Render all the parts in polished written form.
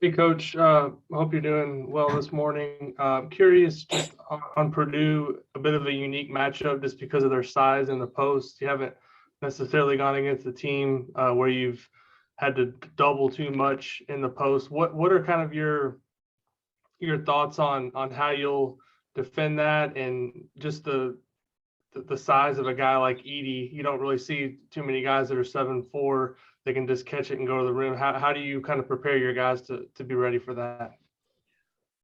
Hey, Coach. Hope you're doing well this morning. Curious just on Purdue, a bit of a unique matchup just because of their size in the post. You haven't necessarily gone against a team where you've had to double too much in the post. What are kind of your thoughts on how you'll defend that and just the size of a guy like Edey? You don't really see too many guys that are 7'4". They can just catch it and go to the rim. How do you kind of prepare your guys to be ready for that?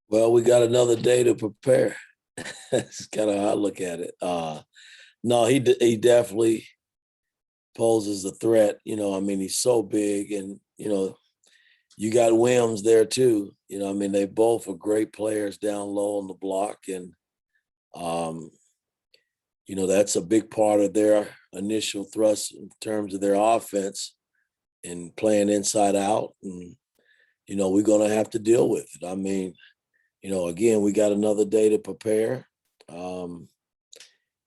Well, we got another day to prepare. That's kind of how I look at it. No, he definitely poses a threat. He's so big, and you got Williams there too. They both are great players down low on the block, and that's a big part of their initial thrust in terms of their offense and playing inside out. And we're going to have to deal with it. Again, we got another day to prepare. And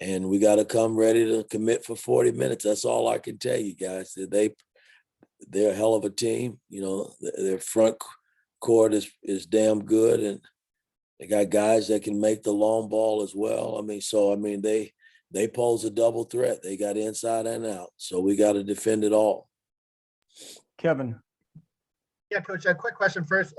we got to come ready to commit for 40 minutes. That's all I can tell you guys. They're a hell of a team. Their front court is damn good. And they got guys that can make the long ball as well. They pose a double threat. They got inside and out. So we got to defend it all. Kevin. Yeah, Coach, a quick question first.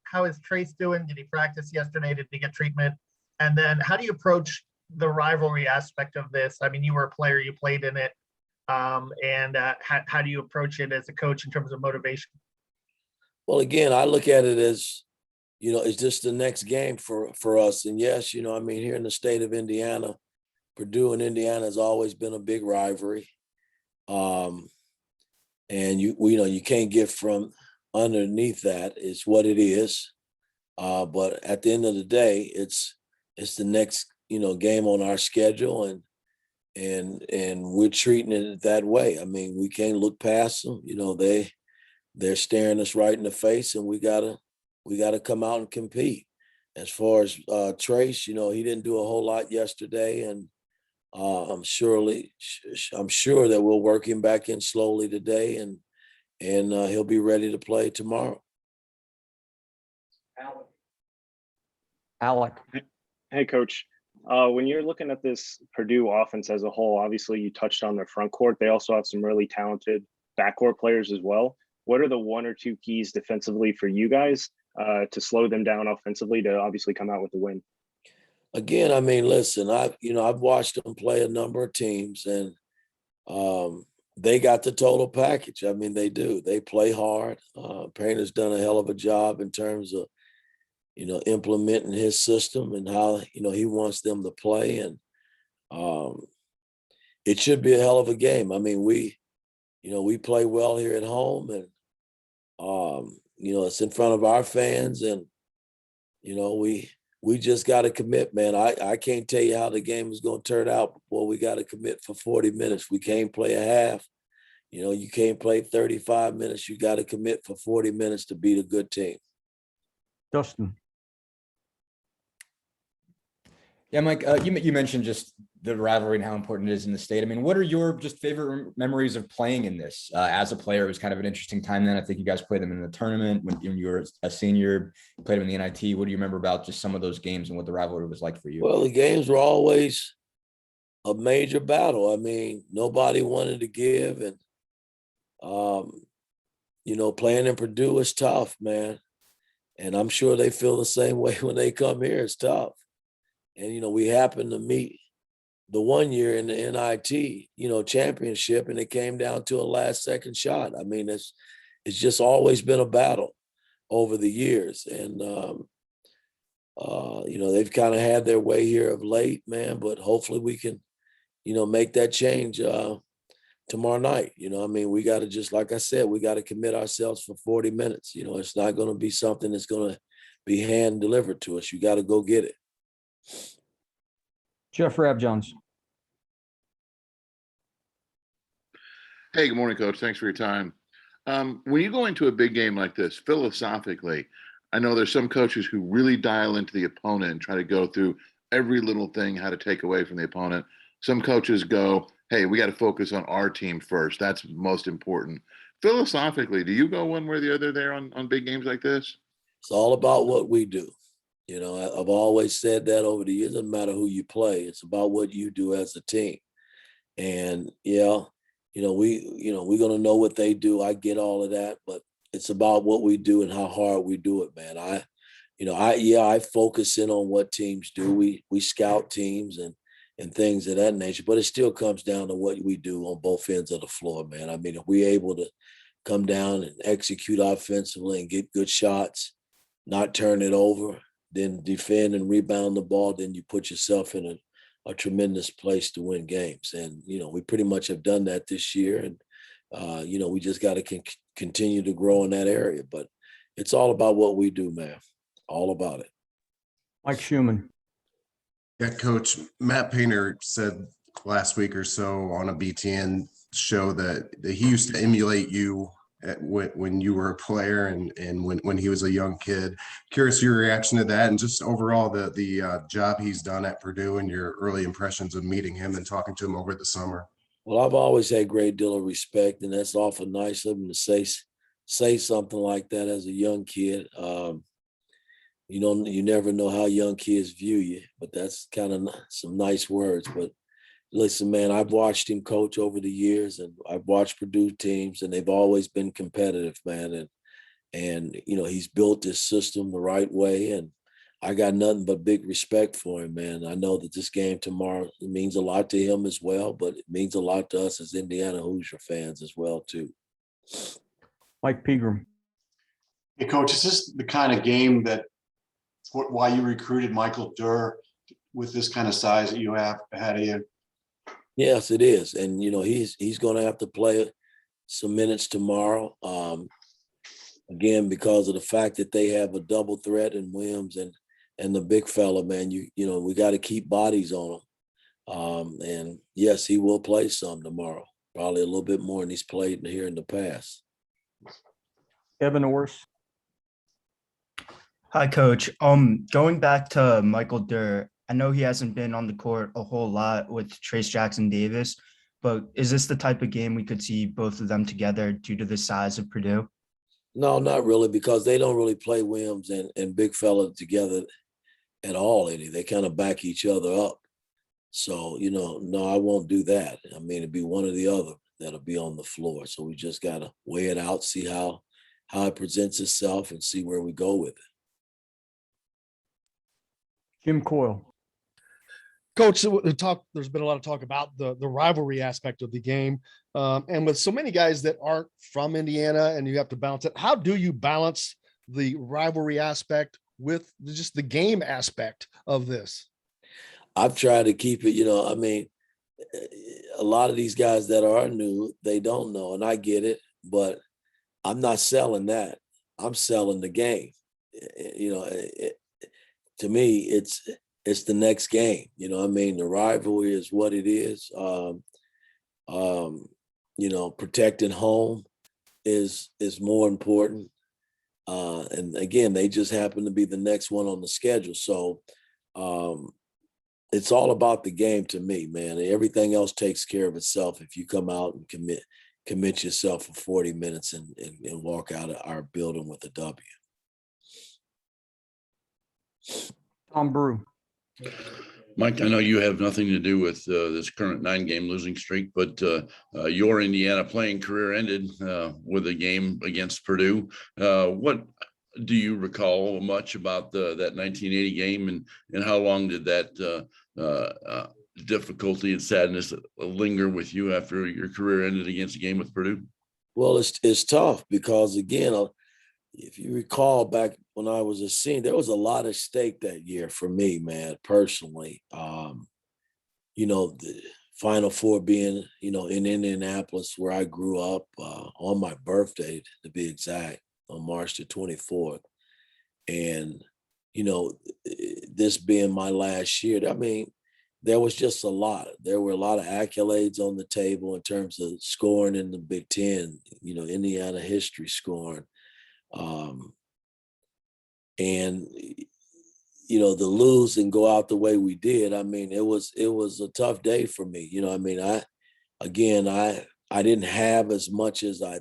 How is Trace doing? Did he practice yesterday? Did he get treatment? And then how do you approach the rivalry aspect of this? I mean, you were a player, you played in it. How do you approach it as a coach in terms of motivation? Well, again, I look at it as, it's just the next game for us. And yes, here in the state of Indiana, Purdue and Indiana has always been a big rivalry. And you can't get from underneath that. It's what it is. But at the end of the day, it's the next, game on our schedule, and we're treating it that way. We can't look past them. They're staring us right in the face, and we gotta come out and compete. As far as Trace, he didn't do a whole lot yesterday, and I'm sure that we'll work him back in slowly today, and he'll be ready to play tomorrow. Alec. Hey, Coach. When you're looking at this Purdue offense as a whole, obviously you touched on their front court. They also have some really talented backcourt players as well. What are the one or two keys defensively for you guys to slow them down offensively to obviously come out with the win? Again, listen, I've watched them play a number of teams, and they got the total package. They do. They play hard. Painter's done a hell of a job in terms of, implementing his system and how, he wants them to play. And it should be a hell of a game. We play well here at home, and, it's in front of our fans, and, we just got to commit, man. I can't tell you how the game is going to turn out before we got to commit for 40 minutes. We can't play a half. You can't play 35 minutes. You got to commit for 40 minutes to beat a good team. Justin. Yeah, Mike, you mentioned just the rivalry and how important it is in the state. What are your just favorite memories of playing in this? As a player, it was kind of an interesting time then. I think you guys played them in the tournament when you were a senior, you played them in the NIT. What do you remember about just some of those games and what the rivalry was like for you? Well, the games were always a major battle. Nobody wanted to give, and playing in Purdue is tough, man. And I'm sure they feel the same way when they come here. It's tough. And, we happened to meet the one year in the NIT, championship, and it came down to a last second shot. It's just always been a battle over the years. And, they've kind of had their way here of late, man, but hopefully we can, make that change tomorrow night. We got to, just like I said, we got to commit ourselves for 40 minutes. It's not going to be something that's going to be hand delivered to us. You got to go get it. Jeff Jones. Hey, good morning, Coach. Thanks for your time. When you go into a big game like this, philosophically, I know there's some coaches who really dial into the opponent and try to go through every little thing, how to take away from the opponent. Some coaches go, hey, we got to focus on our team first. That's most important. Philosophically, do you go one way or the other there on big games like this? It's all about what we do. You know, I've always said that over the years. It doesn't matter who you play. It's about what you do as a team. And yeah, we're gonna know what they do. I get all of that, but it's about what we do and how hard we do it, man. I focus in on what teams do. We scout teams and things of that nature, but it still comes down to what we do on both ends of the floor, man. I mean, if we're able to come down and execute offensively and get good shots, not turn it over, then defend and rebound the ball, then you put yourself in a tremendous place to win games. And, we pretty much have done that this year. And, we just got to continue to grow in that area. But it's all about what we do, man. All about it. Mike Schumann. Yeah, Coach, Matt Painter said last week or so on a BTN show that he used to emulate you when you were a player and when he was a young kid. Curious your reaction to that and just overall the job he's done at Purdue and your early impressions of meeting him and talking to him over the summer. Well, I've always had a great deal of respect, and that's awful nice of him to say something like that as a young kid. You never know how young kids view you, but that's kind of some nice words. But listen, man, I've watched him coach over the years, and I've watched Purdue teams, and they've always been competitive, man. And he's built this system the right way, and I got nothing but big respect for him, man. I know that this game tomorrow means a lot to him as well, but it means a lot to us as Indiana Hoosier fans as well, too. Mike Pegram. Hey, Coach, is this the kind of game that why you recruited Michael Durr with this kind of size that you have ahead of you? Yes, it is. And, he's going to have to play some minutes tomorrow. Again, because of the fact that they have a double threat in Williams and the big fella, man, we got to keep bodies on him. And yes, he will play some tomorrow, probably a little bit more than he's played here in the past. Evan Orse. Hi, Coach. Going back to Michael Durr, I know he hasn't been on the court a whole lot with Trace Jackson Davis, but is this the type of game we could see both of them together due to the size of Purdue? No, not really, because they don't really play Williams and big fella together at all, Eddie. They kind of back each other up. So, no, I won't do that. I mean, it'd be one or the other that'll be on the floor. So we just got to weigh it out, see how it presents itself and see where we go with it. Jim Coyle. Coach, there's been a lot of talk about the rivalry aspect of the game. And with so many guys that aren't from Indiana and you have to balance it, how do you balance the rivalry aspect with just the game aspect of this? I've tried to keep it, a lot of these guys that are new, they don't know, and I get it, but I'm not selling that. I'm selling the game. To me, it's the next game. The rivalry is what it is. Protecting home is more important. And again, they just happen to be the next one on the schedule. So it's all about the game to me, man. Everything else takes care of itself if you come out and commit yourself for 40 minutes and walk out of our building with a W. Tom Brew. Mike, I know you have nothing to do with this current 9-game losing streak, but your Indiana playing career ended with a game against Purdue. What do you recall much about that 1980 game, and how long did that difficulty and sadness linger with you after your career ended against a game with Purdue? Well, it's tough because, again, if you recall back when I was a senior, there was a lot at stake that year for me, man, personally. The Final Four being, in Indianapolis where I grew up on my birthday, to be exact, on March the 24th. And, this being my last year, there was just a lot. There were a lot of accolades on the table in terms of scoring in the Big Ten, Indiana history scoring. To lose and go out the way we did, it was a tough day for me. I didn't have as much as I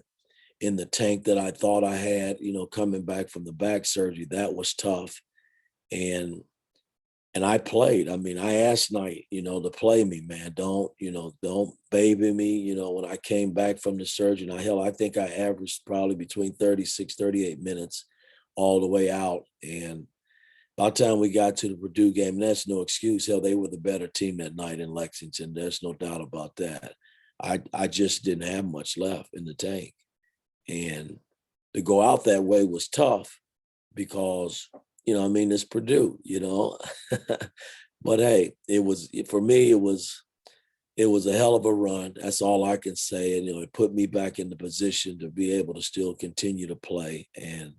in the tank that I thought I had, coming back from the back surgery. That was tough. And I played. I mean, I asked Knight, to play me, man. Don't baby me. When I came back from the surgery, I think I averaged probably between 36, 38 minutes all the way out. And by the time we got to the Purdue game, that's no excuse. Hell, they were the better team that night in Lexington. There's no doubt about that. I just didn't have much left in the tank. And to go out that way was tough because, it's Purdue, But hey, for me, it was a hell of a run. That's all I can say. And, it put me back in the position to be able to still continue to play. And,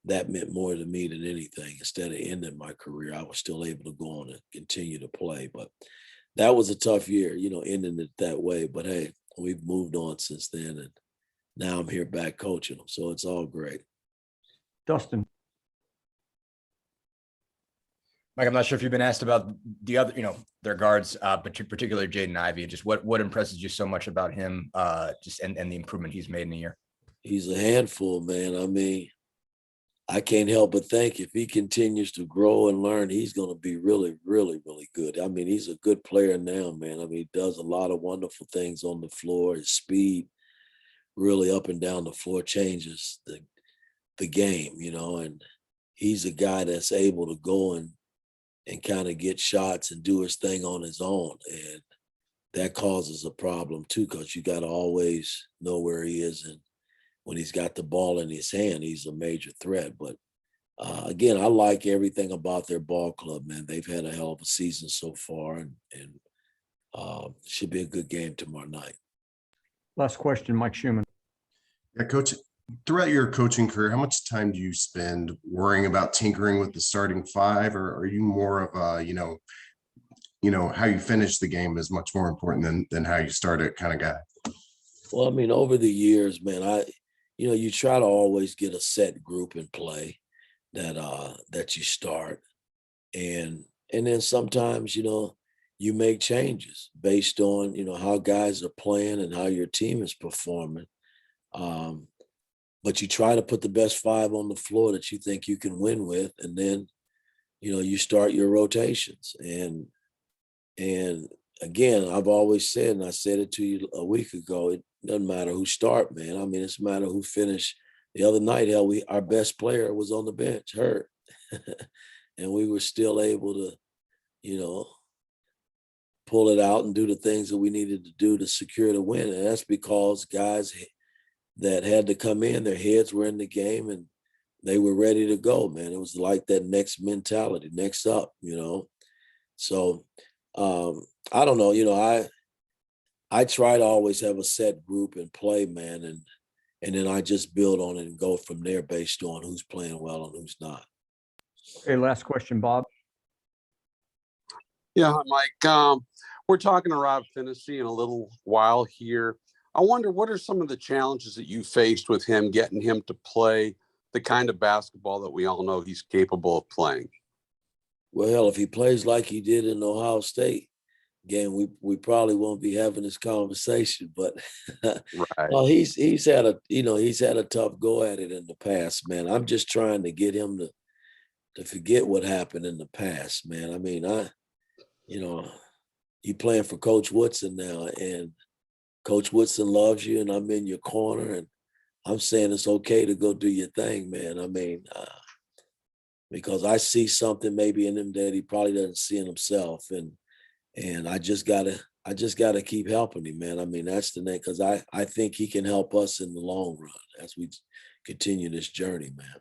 that meant more to me than anything. Instead of ending my career, I was still able to go on and continue to play. But that was a tough year, ending it that way. But hey, we've moved on since then. And now I'm here back coaching them. So it's all great. Dustin. Mike, I'm not sure if you've been asked about the other, their guards, but particularly Jaden Ivey. Just what impresses you so much about him, and the improvement he's made in a year? He's a handful, man. I mean, I can't help but think if he continues to grow and learn, he's going to be really, really, really good. I mean, he's a good player now, man. I mean, he does a lot of wonderful things on the floor. His speed really up and down the floor changes the game, and he's a guy that's able to go and kind of get shots and do his thing on his own. And that causes a problem too, because you got to always know where he is. And when he's got the ball in his hand, he's a major threat. But again, I like everything about their ball club, man. They've had a hell of a season so far, and should be a good game tomorrow night. Last question, Mike Schumann. Yeah, Coach, throughout your coaching career, how much time do you spend worrying about tinkering with the starting five, or are you more of a, how you finish the game is much more important than how you start it kind of guy? Well, I mean, over the years, man, you try to always get a set group in play that you start. And then sometimes, you make changes based on, how guys are playing and how your team is performing. But you try to put the best five on the floor that you think you can win with. And then, you start your rotations. And again, I've always said, and I said it to you a week ago, it doesn't matter who start, man. I mean, it's a matter who finish. The other night, our best player was on the bench, hurt. And we were still able to, pull it out and do the things that we needed to do to secure the win. And that's because guys that had to come in, their heads were in the game and they were ready to go, man. It was like that next mentality, next up, So I don't know, I try to always have a set group and play, man, and then I just build on it and go from there based on who's playing well and who's not. Okay, last question, Bob. Yeah, Mike. We're talking to Rob Phinisee in a little while here. I wonder, what are some of the challenges that you faced with him, getting him to play the kind of basketball that we all know he's capable of playing? Well, if he plays like he did in Ohio State game, we probably won't be having this conversation. But right. Well, he's had a tough go at it in the past, man. I'm just trying to get him to forget what happened in the past, man. I mean, you playing for Coach Woodson now, and Coach Woodson loves you, and I'm in your corner, and I'm saying it's okay to go do your thing, man. I mean, because I see something maybe in him that he probably doesn't see in himself, and I just gotta keep helping him, man. I mean, that's the name, because I think he can help us in the long run as we continue this journey, man.